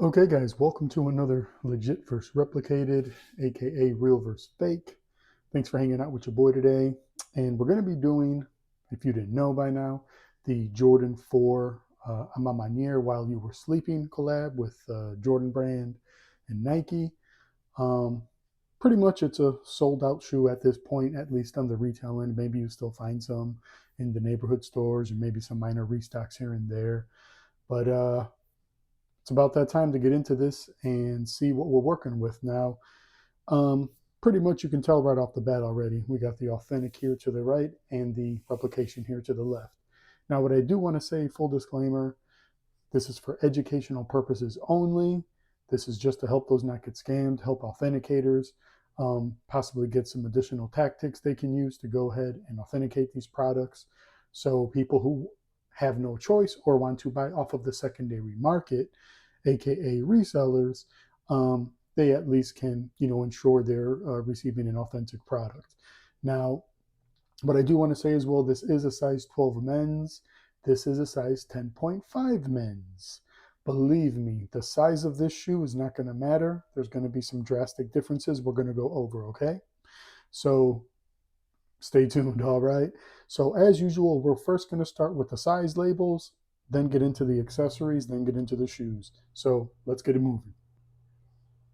Okay, guys, welcome to another legit versus replicated, aka real versus fake. Thanks for hanging out with your boy today. And we're going to be doing, if you didn't know by now, the Jordan 4 I'm on Maniere while you were sleeping collab with Jordan Brand and Nike. Um, Pretty much it's a sold out shoe at this point, at least on the retail end. Maybe you still find some in the neighborhood stores and maybe some minor restocks here and there. But it's about that time to get into this and see what we're working with now. Um, Pretty much you can tell right off the bat already. We got the authentic here to the right and the replication here to the left. Now, what I do want to say, full disclaimer, this is for educational purposes only. This is just to help those not get scammed, help authenticators possibly get some additional tactics they can use to go ahead and authenticate these products. So people who have no choice or want to buy off of the secondary market, aka resellers, they at least can, ensure they're receiving an authentic product. Now, what I do want to say as well, this is a size 12 men's. This is a size 10.5 men's. Believe me, the size of this shoe is not going to matter. There's going to be some drastic differences we're going to go over, okay? So stay tuned, all right? So as usual, we're first going to start with the size labels, then get into the accessories, then get into the shoes. So let's get it moving.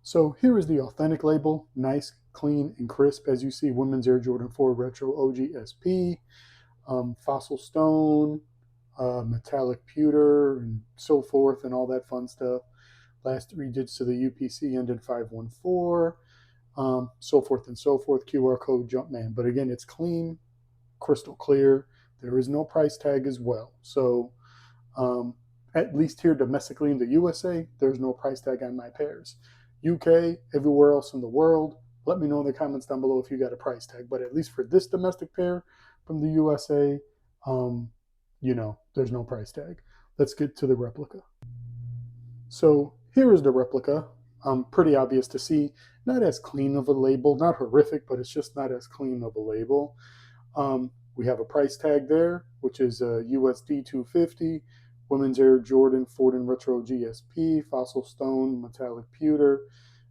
So here is the authentic label, nice, clean, and crisp. As you see, Women's Air Jordan 4 Retro OG SP, fossil stone, metallic pewter, and so forth, and all that fun stuff. Last three digits of the UPC ended 514, so forth and so forth. QR code Jumpman. But again, it's clean, crystal clear. There is no price tag as well. So at least here domestically in the USA, there's no price tag on my pairs. UK, everywhere else in the world, let me know in the comments down below if you got a price tag. But at least for this domestic pair from the USA, there's no price tag. Let's get to the replica. So here is the replica. Pretty obvious to see. Not as clean of a label, not horrific, but it's just not as clean of a label. We have a price tag there, which is USD 250, Women's Air Jordan Ford Retro GSP, Fossil Stone, Metallic Pewter,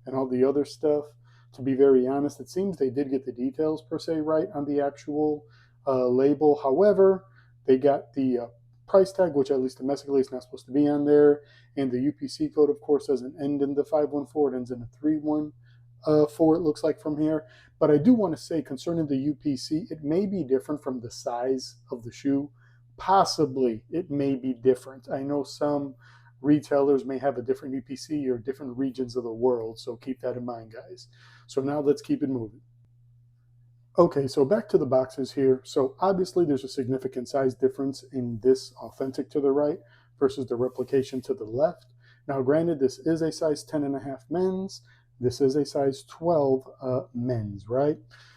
and all the other stuff. To be very honest, it seems they did get the details per se right on the actual label. However, they got the price tag, which at least domestically is not supposed to be on there, and the UPC code, of course, doesn't end in the 514, it ends in a 314, it looks like from here. But I do want to say concerning the UPC, it may be different from the size of the shoe. Possibly it may be different. I know some retailers may have a different UPC or different regions of the world, so keep that in mind, guys. So now let's keep it moving. Okay, so back to the boxes here. So obviously there's a significant size difference in this authentic to the right versus the replication to the left. Now granted, this is a size 10.5 men's. This is a size 12 men's, right?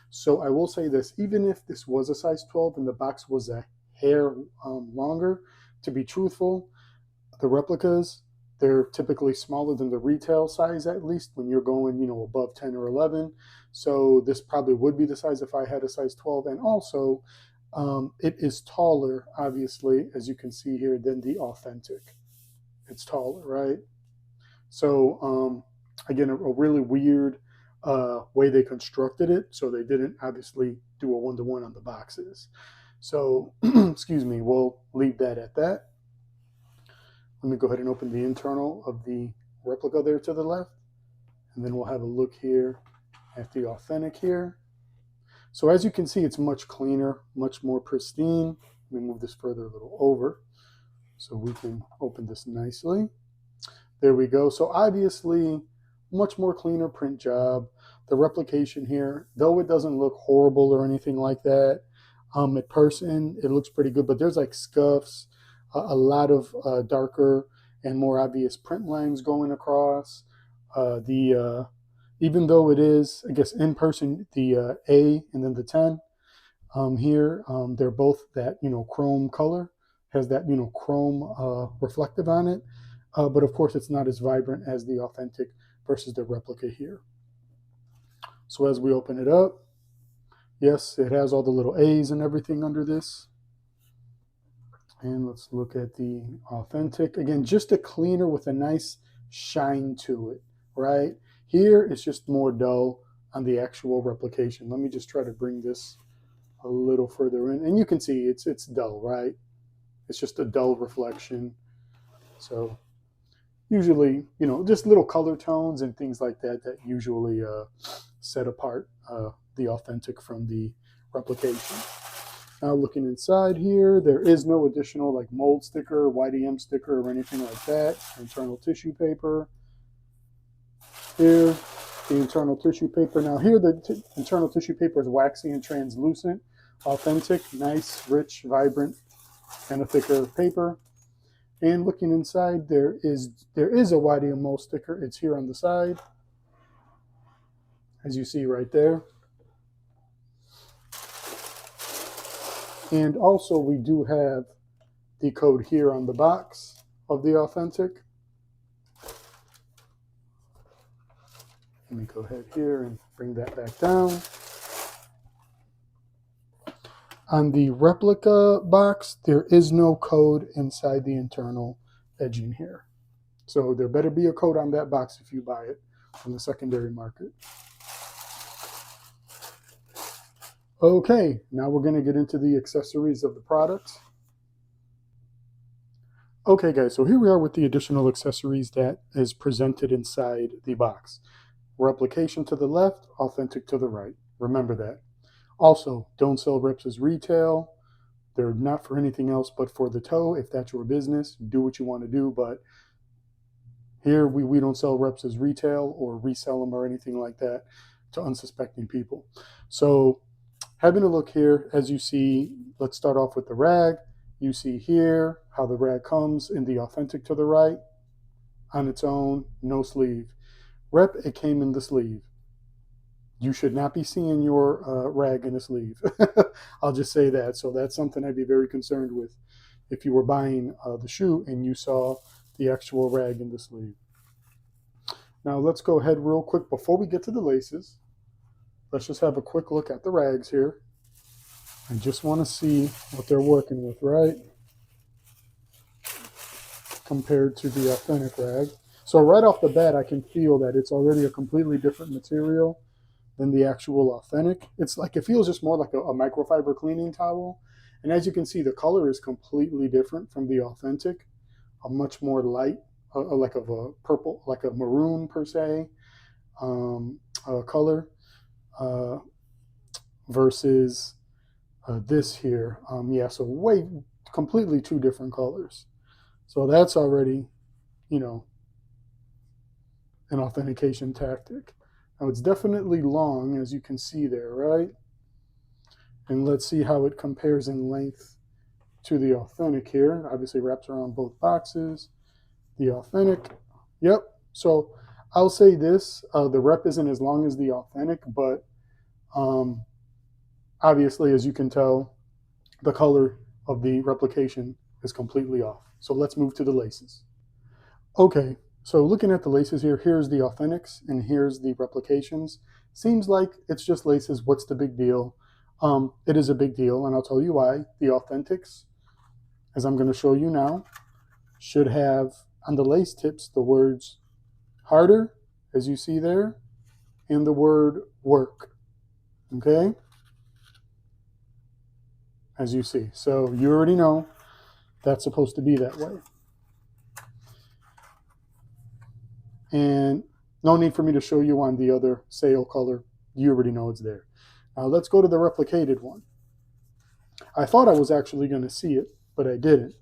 So I will say this, even if this was a size 12 and the box was a hair longer, to be truthful, the replicas, they're typically smaller than the retail size, at least when you're going, above 10 or 11. So this probably would be the size if I had a size 12. And also, it is taller, obviously, as you can see here, than the authentic. It's taller, right? So again, a really weird way they constructed it. So they didn't obviously do a one-to-one on the boxes. So, excuse me, we'll leave that at that. Let me go ahead and open the internal of the replica there to the left. And then we'll have a look here at the authentic here. So as you can see, it's much cleaner, much more pristine. Let me move this further a little over so we can open this nicely. There we go. So obviously, much more cleaner print job. The replication here, though it doesn't look horrible or anything like that, in person, it looks pretty good, but there's like scuffs, a lot of darker and more obvious print lines going across. Even though it is, I guess, in person, the A and then the 10 here, they're both that, chrome color, has that, chrome reflective on it. But of course, it's not as vibrant as the authentic versus the replica here. So as we open it up, yes, it has all the little A's and everything under this. And let's look at the authentic. Again, just a cleaner with a nice shine to it, right? Here it's just more dull on the actual replication. Let me just try to bring this a little further in, and you can see it's dull, right? It's just a dull reflection. So usually, just little color tones and things like that that usually set apart the authentic from the replication. Now looking inside here, there is no additional like mold sticker, YDM sticker, or anything like that. Internal tissue paper. Here, the internal tissue paper. Now here, the internal tissue paper is waxy and translucent, authentic, nice, rich, vibrant, and a thicker paper. And looking inside, there is a YDM mold sticker. It's here on the side, as you see right there. And also we do have the code here on the box of the authentic. Let me go ahead here and bring that back down. On the replica box, there is no code inside the internal edging here. So there better be a code on that box if you buy it from the secondary market. Okay, now we're going to get into the accessories of the product. Okay guys, so here we are with the additional accessories that is presented inside the box. Replication to the left, authentic to the right. Remember that. Also, don't sell reps as retail. They're not for anything else but for the toe. If that's your business, do what you want to do. But here we don't sell reps as retail or resell them or anything like that to unsuspecting people. So having a look here, as you see, let's start off with the rag. You see here how the rag comes in the authentic to the right on its own, no sleeve. Rep, it came in the sleeve. You should not be seeing your rag in a sleeve. I'll just say that. So that's something I'd be very concerned with if you were buying the shoe and you saw the actual rag in the sleeve. Now let's go ahead real quick before we get to the laces. Let's just have a quick look at the rags here. I just want to see what they're working with, right? Compared to the authentic rag. So right off the bat, I can feel that it's already a completely different material than the actual authentic. It's like, it feels just more like a microfiber cleaning towel. And as you can see, the color is completely different from the authentic. A much more light, like of a purple, like a maroon per se, color versus this here. Yeah, so completely two different colors. So that's already, an authentication tactic. Now it's definitely long, as you can see there, right? And let's see how it compares in length to the authentic here. Obviously wraps around both boxes. The authentic, yep. So I'll say this, the rep isn't as long as the authentic, but obviously, as you can tell, the color of the replication is completely off. So let's move to the laces. Okay, so looking at the laces here, here's the authentics and here's the replications. Seems like it's just laces. What's the big deal? It is a big deal, and I'll tell you why. The authentics, as I'm going to show you now, should have on the lace tips the words harder, as you see there, and the word work. Okay? As you see. So you already know that's supposed to be that way. And no need for me to show you on the other sale color. You already know it's there. Now let's go to the replicated one. I thought I was actually going to see it, but I didn't.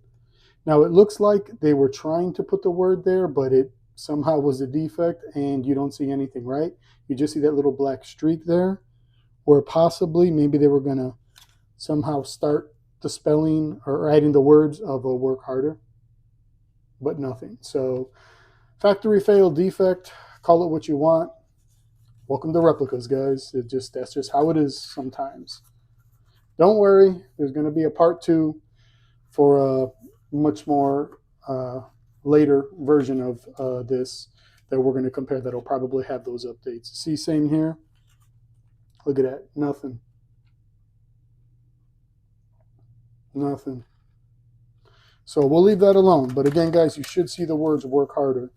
Now it looks like they were trying to put the word there, but it somehow was a defect and you don't see anything, right? You just see that little black streak there, or possibly maybe they were going to somehow start the spelling or adding the words of a work harder, but nothing. So factory fail, defect, call it what you want. Welcome to replicas, guys. That's just how it is sometimes. Don't worry, there's going to be a part 2 for a much more later version of this that we're going to compare that'll probably have those updates. See, same here. Look at that, nothing. Nothing. So we'll leave that alone. But again, guys, you should see the words work harder.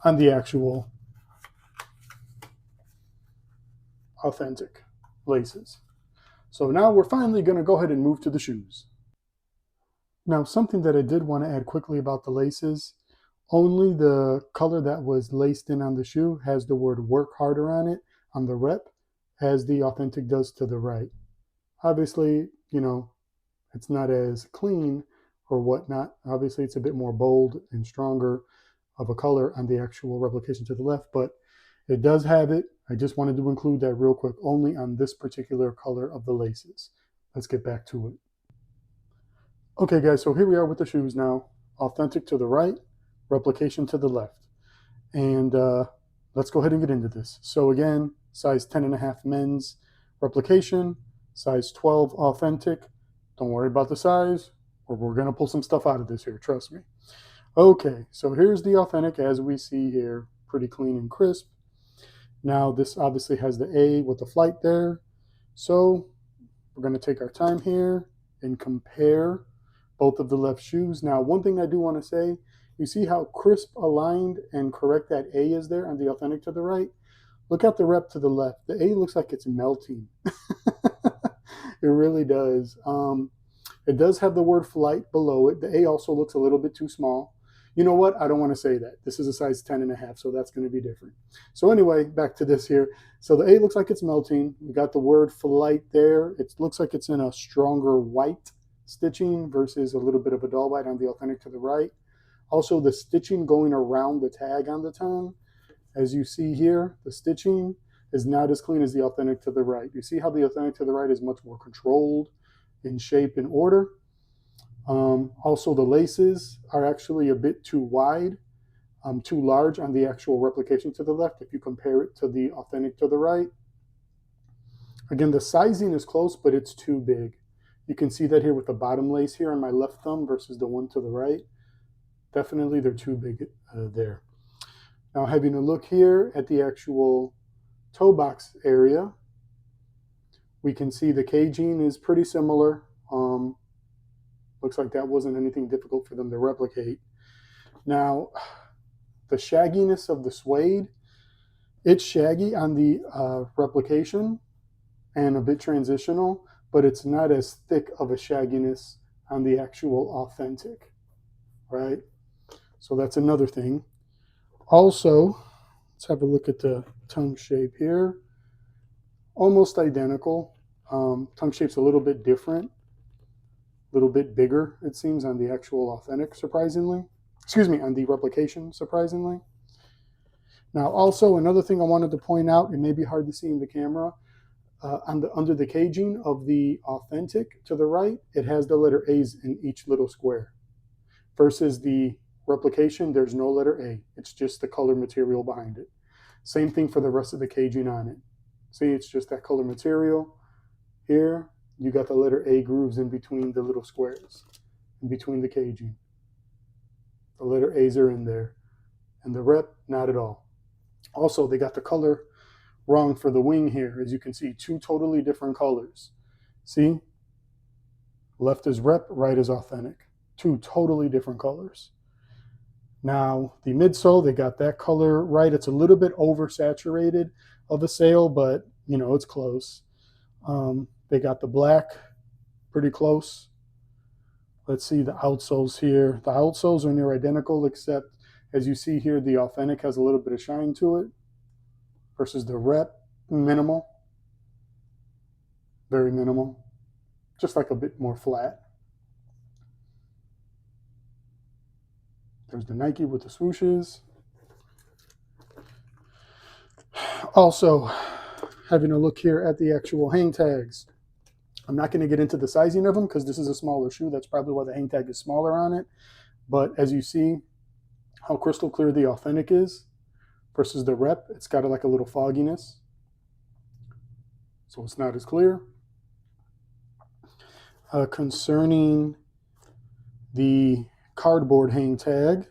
on the actual authentic laces. So now we're finally going to go ahead and move to the shoes. Now, something that I did want to add quickly about the laces, only the color that was laced in on the shoe has the word work harder on it on the rep, as the authentic does to the right. Obviously, it's not as clean or whatnot. Obviously, it's a bit more bold and stronger of a color on the actual replication to the left, but it does have it. I just wanted to include that real quick, only on this particular color of the laces. Let's get back to it. Okay, guys, so here we are with the shoes now. Authentic to the right, replication to the left. And let's go ahead and get into this. So again, size 10.5 men's replication, size 12 authentic. Don't worry about the size, or we're going to pull some stuff out of this here, trust me. Okay, so here's the authentic as we see here, pretty clean and crisp. Now this obviously has the A with the flight there. So we're going to take our time here and compare both of the left shoes. Now, one thing I do want to say, you see how crisp, aligned, and correct that A is there on the authentic to the right? Look at the rep to the left. The A looks like it's melting. It really does. It does have the word flight below it. The A also looks a little bit too small. You know what? I don't want to say that. This is a size 10.5, so that's going to be different. So anyway, back to this here. So the A looks like it's melting. We got the word flight there. It looks like it's in a stronger white stitching versus a little bit of a dull white on the authentic to the right. Also, the stitching going around the tag on the tongue, as you see here, the stitching is not as clean as the authentic to the right. You see how the authentic to the right is much more controlled in shape and order. Also, the laces are actually a bit too wide, too large on the actual replication to the left if you compare it to the authentic to the right. Again, the sizing is close, but it's too big. You can see that here with the bottom lace here on my left thumb versus the one to the right. Definitely they're too big there. Now having a look here at the actual toe box area, we can see the caging is pretty similar. Looks like that wasn't anything difficult for them to replicate. Now, the shagginess of the suede, it's shaggy on the replication and a bit transitional, but it's not as thick of a shagginess on the actual authentic, right? So that's another thing. Also, let's have a look at the tongue shape here. Almost identical. Tongue shape's a little bit different, a little bit bigger, it seems, on the actual authentic, surprisingly. Excuse me, on the replication, surprisingly. Now, also, another thing I wanted to point out, it may be hard to see in the camera, under the caging of the authentic to the right, it has the letter A's in each little square. Versus the replication, there's no letter A. It's just the color material behind it. Same thing for the rest of the caging on it. See, it's just that color material. Here, you got the letter A grooves in between the little squares, in between the caging. The letter A's are in there. And the rep, not at all. Also, they got the color wrong for the wing here. As you can see, two totally different colors. See? Left is rep, right is authentic. Two totally different colors. Now, the midsole, they got that color right. It's a little bit oversaturated of a sail, but, it's close. They got the black pretty close. Let's see the outsoles here. The outsoles are near identical, except, as you see here, the authentic has a little bit of shine to it versus the rep, minimal. Very minimal. Just like a bit more flat. There's the Nike with the swooshes. Also, having a look here at the actual hang tags. I'm not going to get into the sizing of them because this is a smaller shoe. That's probably why the hang tag is smaller on it. But as you see how crystal clear the authentic is versus the rep, it's got like a little fogginess. So it's not as clear. Concerning the cardboard hang tag,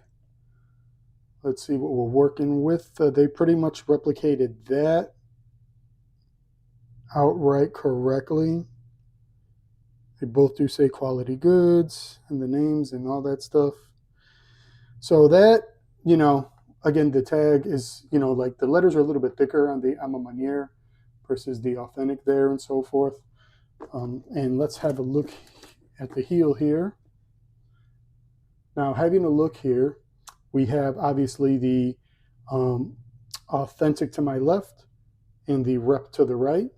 let's see what we're working with. They pretty much replicated that outright correctly. They both do say quality goods and the names and all that stuff. So that, Again, the tag is, like the letters are a little bit thicker on the Maniere versus the Authentic there and so forth. And let's have a look at the heel here. Now, having a look here, we have obviously the Authentic to my left and the Rep to the right.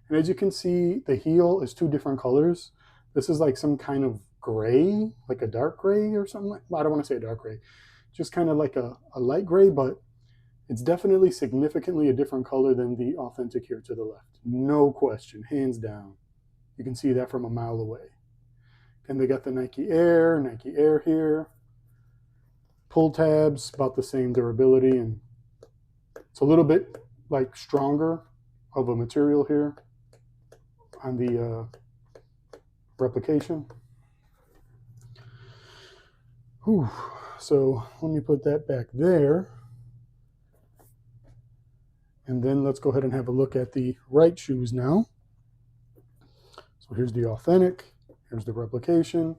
And as you can see, the heel is two different colors. This is like some kind of gray, like a dark gray or something. Well, I don't want to say a dark gray, just kind of like a light gray, but it's definitely significantly a different color than the Authentic here to the left. No question, hands down. You can see that from a mile away. And they got the Nike Air here. Pull tabs, about the same durability, and it's a little bit like stronger of a material here on the replication. Whew. So let me put that back there. And then let's go ahead and have a look at the right shoes now. So here's the Authentic, here's the replication.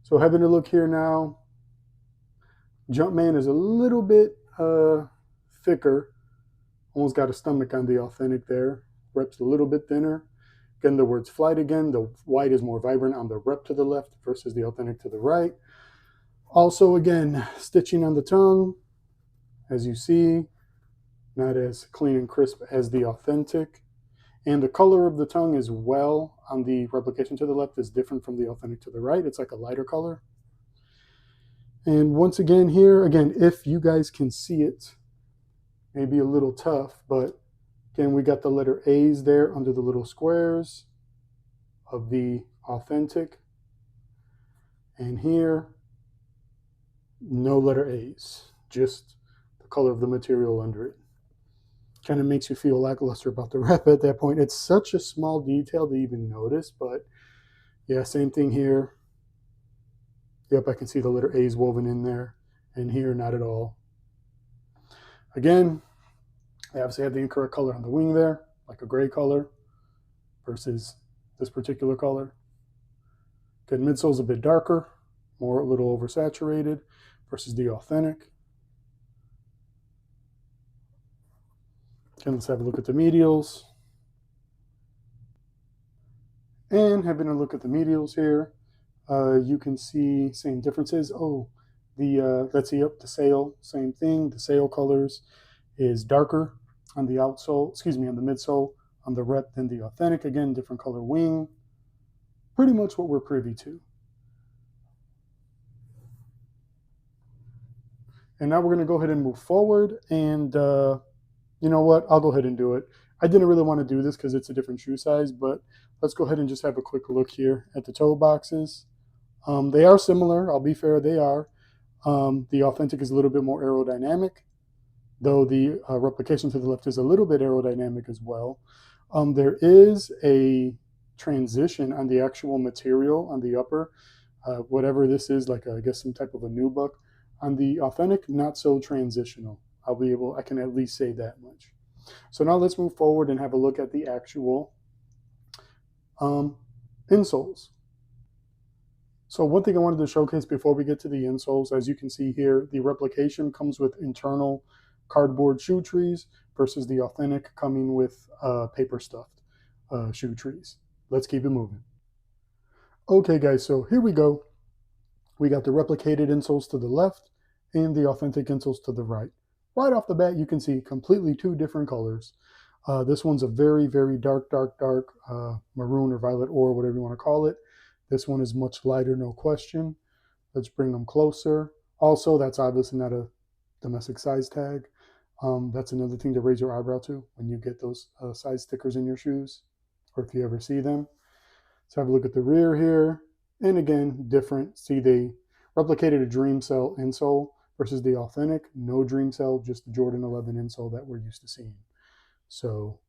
So having a look here now, Jumpman is a little bit thicker. Almost got a stomach on the Authentic there. Rep's a little bit thinner. Again, the words flight again. The white is more vibrant on the Rep to the left versus the Authentic to the right. Also, again, stitching on the tongue, as you see, not as clean and crisp as the Authentic. And the color of the tongue as well on the replication to the left is different from the Authentic to the right. It's like a lighter color. And once again here, again, if you guys can see it, maybe a little tough, but again, we got the letter A's there under the little squares of the Authentic. And here, no letter A's, just the color of the material under it. Kind of makes you feel lackluster about the Rep at that point. It's such a small detail to even notice, but yeah, same thing here. Yep, I can see the letter A's woven in there, and here, not at all. Again, I obviously have the incorrect color on the wing there, like a gray color versus this particular color. Good, midsole's a bit darker, more a little oversaturated versus the Authentic. Again, let's have a look at the medials. And having a look at the medials here, you can see same differences. Oh, let's see, up the sail, same thing. The sail colors is darker on the outsole, on the midsole, on the Rep than the Authentic. Again, different color wing. Pretty much what we're privy to. And now we're going to go ahead and move forward. And you know what? I'll go ahead and do it. I didn't really want to do this because it's a different shoe size, but let's go ahead and just have a quick look here at the toe boxes. They are similar. I'll be fair, they are. The Authentic is a little bit more aerodynamic, though the replication to the left is a little bit aerodynamic as well. There is a transition on the actual material on the upper, whatever this is, like I guess some type of a nubuck. On the Authentic, not so transitional. I can at least say that much. So now let's move forward and have a look at the actual insoles. So one thing I wanted to showcase before we get to the insoles, as you can see here, the replication comes with internal cardboard shoe trees versus the Authentic coming with paper stuffed shoe trees. Let's keep it moving. Okay guys, so here we go. We got the replicated insoles to the left and the Authentic insoles to the right. Right off the bat, you can see completely two different colors. This one's a very, very dark maroon or violet or whatever you want to call it. This one is much lighter, no question. Let's bring them closer. Also, that's obviously not a domestic size tag. That's another thing to raise your eyebrow to when you get those size stickers in your shoes, or if you ever see them. Let's have a look at the rear here. And again, different. See, they replicated a Dream Cell insole versus the Authentic. No Dream Cell, just the Jordan 11 insole that we're used to seeing. So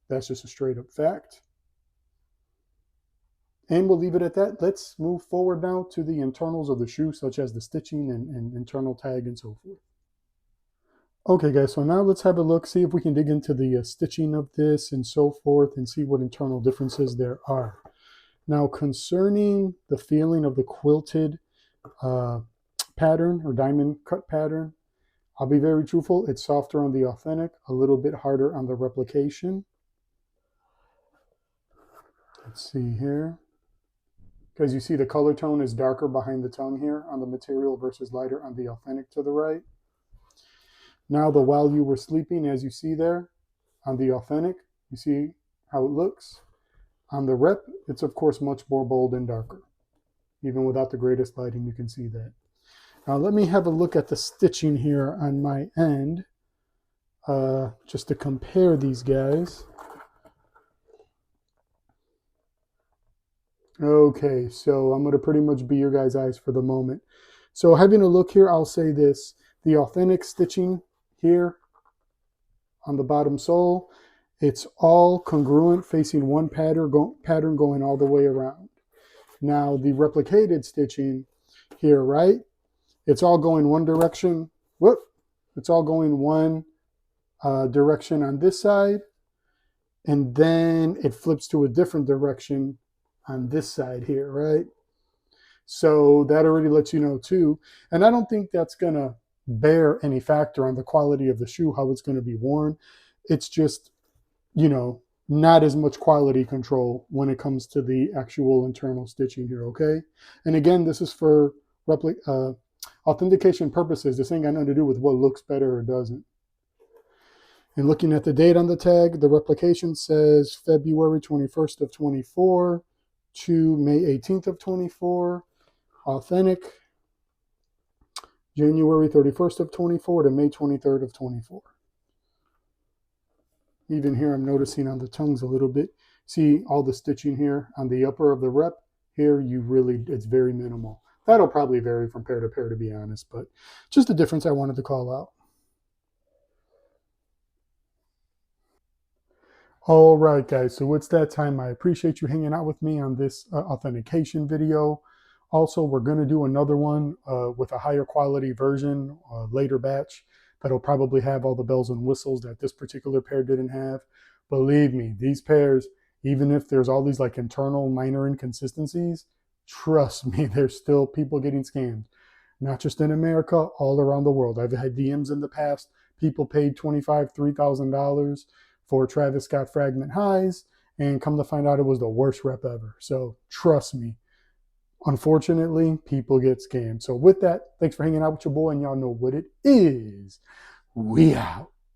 that's just a straight up fact. And we'll leave it at that. Let's move forward now to the internals of the shoe, such as the stitching and internal tag and so forth. Okay guys, so now let's have a look, see if we can dig into the stitching of this and so forth and see what internal differences there are. Now concerning the feeling of the quilted pattern or diamond cut pattern, I'll be very truthful, it's softer on the authentic, a little bit harder on the replication. Let's see here. Because you see the color tone is darker behind the tongue here on the material versus lighter on the authentic to the right. Now the while you were sleeping, as you see there on the authentic, you see how it looks. On the rep, it's of course much more bold and darker. Even without the greatest lighting, you can see that. Now let me have a look at the stitching here on my end, just to compare these guys. Okay, so I'm going to pretty much be your guys' eyes for the moment. So having a look here, I'll say this. The authentic stitching here on the bottom sole, it's all congruent facing one pattern going all the way around. Now the replicated stitching here, right? It's all going one direction. Whoop! It's all going one direction on this side, and then it flips to a different direction on this side here, right? So that already lets you know too. And I don't think that's going to bear any factor on the quality of the shoe, how it's going to be worn. It's just, you know, not as much quality control when it comes to the actual internal stitching here, okay? And again, this is for authentication purposes. This ain't got nothing to do with what looks better or doesn't. And looking at the date on the tag, the replication says February 21st of 24 to May 18th of 24. Authentic, January 31st of 24 to May 23rd of 24. Even here, I'm noticing on the tongues a little bit. See all the stitching here on the upper of the rep? Here, it's very minimal. That'll probably vary from pair to pair, to be honest, but just a difference I wanted to call out. All right, guys, so it's that time. I appreciate you hanging out with me on this authentication video. Also, we're going to do another one with a higher quality version, later batch, that'll probably have all the bells and whistles that this particular pair didn't have. Believe me, these pairs, even if there's all these like internal minor inconsistencies, trust me, there's still people getting scammed. Not just in America, all around the world. I've had DMs in the past. People paid $2,500, $3,000 for Travis Scott Fragment Highs, and come to find out it was the worst rep ever. So trust me, unfortunately, people get scammed. So with that, thanks for hanging out with your boy, and y'all know what it is. We out.